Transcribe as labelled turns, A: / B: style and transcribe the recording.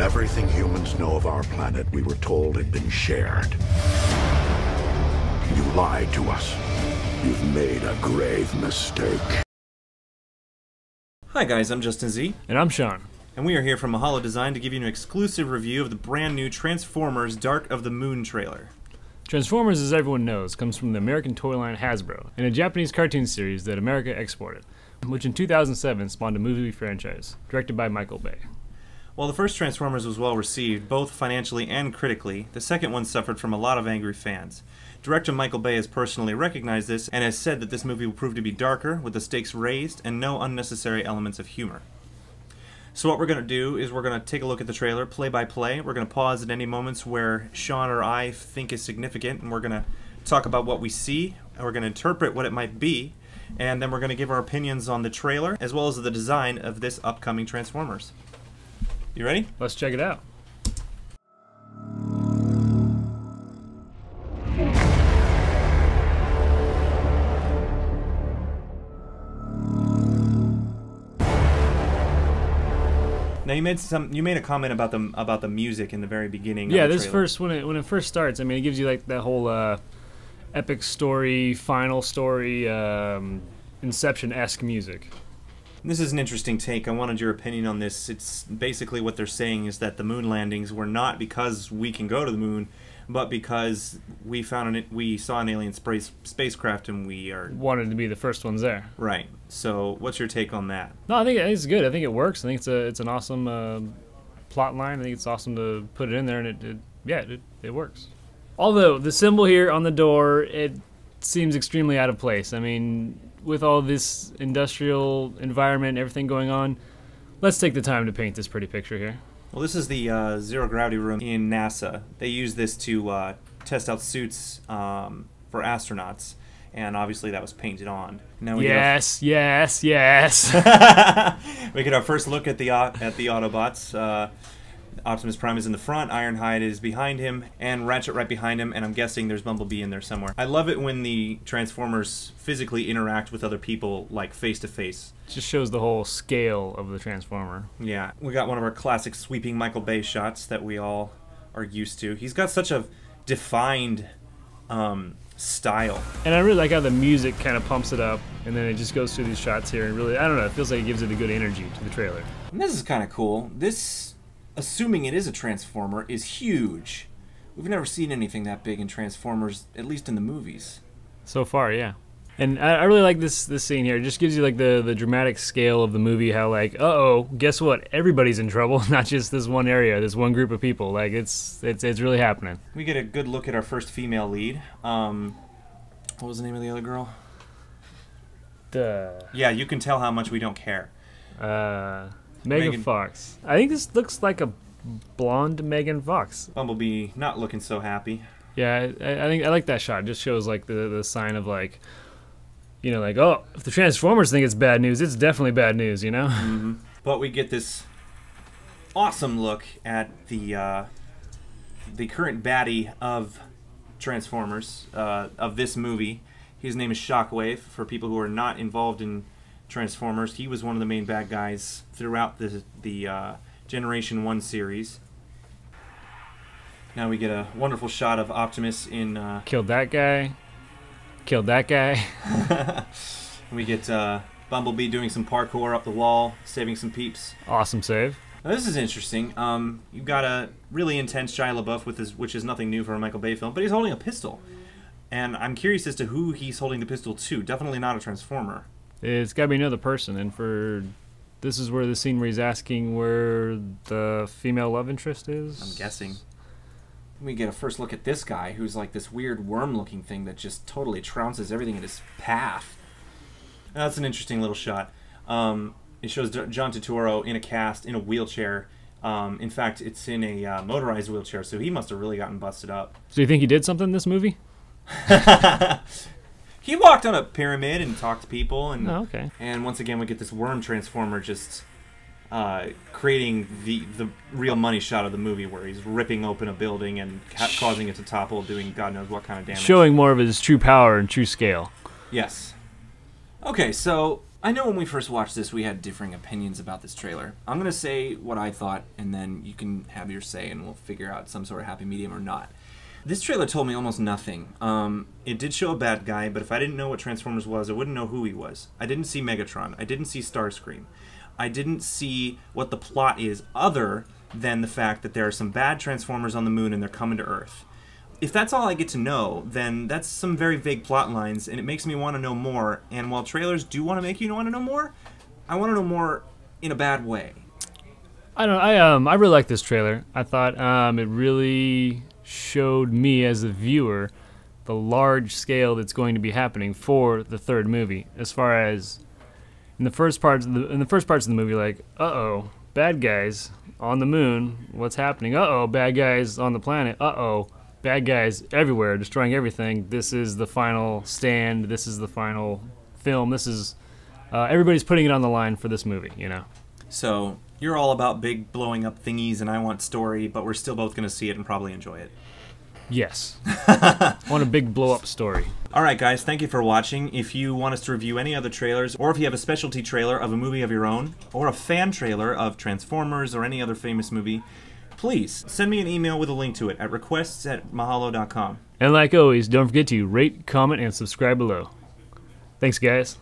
A: Everything humans know of our planet, we were told, had been shared. You lied to us. You've made a grave mistake.
B: Hi guys, I'm Justin Z.
C: And I'm Sean.
B: And we are here from Mahalo Design to give you an exclusive review of the brand new Transformers Dark of the Moon trailer.
C: Transformers, as everyone knows, comes from the American toy line Hasbro, and a Japanese cartoon series that America exported, which in 2007 spawned a movie franchise, directed by Michael Bay.
B: While the first Transformers was well received, both financially and critically, the second one suffered from a lot of angry fans. Director Michael Bay has personally recognized this and has said that this movie will prove to be darker, with the stakes raised, and no unnecessary elements of humor. So what we're going to do is we're going to take a look at the trailer play by play. We're going to pause at any moments where Sean or I think is significant, and we're going to talk about what we see, and we're going to interpret what it might be, and then we're going to give our opinions on the trailer as well as the design of this upcoming Transformers. You ready?
C: Let's check it out.
B: Now you made a comment about the music in the very beginning.
C: Yeah,
B: of the
C: this
B: trailer.
C: first when it first starts, I mean, it gives you like that whole epic story, final story, Inception-esque music.
B: This is an interesting take. I wanted your opinion on this. It's basically what they're saying is that the moon landings were not because we can go to the moon, but because we saw an alien spacecraft and we
C: wanted to be the first ones there.
B: Right. So, what's your take on that?
C: No, I think it's good. I think it works. I think it's an awesome plot line. I think it's awesome to put it in there, and it works. Although the symbol here on the door, it seems extremely out of place. I mean, with all this industrial environment, everything going on, let's take the time to paint this pretty picture here.
B: Well, this is the zero gravity room in NASA. They use this to test out suits for astronauts, and obviously that was painted on. Now we
C: yes.
B: we get our first look at the Autobots. Optimus Prime is in the front, Ironhide is behind him, and Ratchet right behind him, and I'm guessing there's Bumblebee in there somewhere. I love it when the Transformers physically interact with other people, like face to face.
C: It just shows the whole scale of the Transformer.
B: Yeah, we got one of our classic sweeping Michael Bay shots that we all are used to. He's got such a defined style. And
C: I really like how the music kind of pumps it up, and then it just goes through these shots here, and really, I don't know, it feels like it gives it a good energy to the trailer.
B: And this is kind of cool. This, assuming it is a Transformer, is huge. We've never seen anything that big in Transformers, at least in the movies.
C: So far, yeah. And I really like this scene here. It just gives you like the dramatic scale of the movie, how like, uh-oh, guess what? Everybody's in trouble, not just this one area, this one group of people. Like, it's really happening.
B: We get a good look at our first female lead. What was the name of the other girl? Yeah, you can tell how much we don't care.
C: Megan Fox. I think this looks like a blonde Megan Fox.
B: Bumblebee not looking so happy.
C: Yeah, I think I like that shot. It just shows like the sign of like, you know, like, oh, if the Transformers think it's bad news, it's definitely bad news, you know?
B: Mm-hmm. But we get this awesome look at the current baddie of Transformers, of this movie. His name is Shockwave, for people who are not involved in Transformers. He was one of the main bad guys throughout the Generation 1 series. Now we get a wonderful shot of Optimus in...
C: Killed that guy. Killed that guy.
B: We get Bumblebee doing some parkour up the wall, saving some peeps.
C: Awesome save.
B: Now this is interesting. You've got a really intense Shia LaBeouf, which is nothing new for a Michael Bay film, but he's holding a pistol. And I'm curious as to who he's holding the pistol to. Definitely not a Transformer.
C: It's got to be another person, and this is where the scene where he's asking where the female love interest is.
B: I'm guessing. We get a first look at this guy, who's like this weird worm-looking thing that just totally trounces everything in his path. Now, that's an interesting little shot. It shows John Turturro in a cast, in a wheelchair. In fact, it's in a motorized wheelchair, so he must have really gotten busted up.
C: So you think he did something in this movie?
B: He walked on a pyramid and talked to people, and
C: oh, okay.
B: And once again we get this worm transformer just creating the real money shot of the movie, where he's ripping open a building and causing it to topple, doing God knows what kind of damage.
C: Showing more of his true power and true scale.
B: Yes. Okay, so I know when we first watched this, we had differing opinions about this trailer. I'm going to say what I thought, and then you can have your say, and we'll figure out some sort of happy medium or not. This trailer told me almost nothing. It did show a bad guy, but if I didn't know what Transformers was, I wouldn't know who he was. I didn't see Megatron. I didn't see Starscream. I didn't see what the plot is, other than the fact that there are some bad Transformers on the moon and they're coming to Earth. If that's all I get to know, then that's some very vague plot lines, and it makes me want to know more. And while trailers do want to make you want to know more, I want to know more in a bad way.
C: I really like this trailer. I thought it really showed me as a viewer the large scale that's going to be happening for the third movie. As far as in the first parts of the movie, like, uh-oh, bad guys on the moon, what's happening? Uh-oh, bad guys on the planet. Uh-oh, bad guys everywhere, destroying everything. This is the final stand. This is the final film. This is everybody's putting it on the line for this movie, you know.
B: So you're all about big blowing up thingies, and I want story, but we're still both going to see it and probably enjoy it.
C: Yes. I want a big blow-up story.
B: All right, guys, thank you for watching. If you want us to review any other trailers, or if you have a specialty trailer of a movie of your own, or a fan trailer of Transformers or any other famous movie, please send me an email with a link to it at requests@mahalo.com.
C: And like always, don't forget to rate, comment, and subscribe below. Thanks, guys.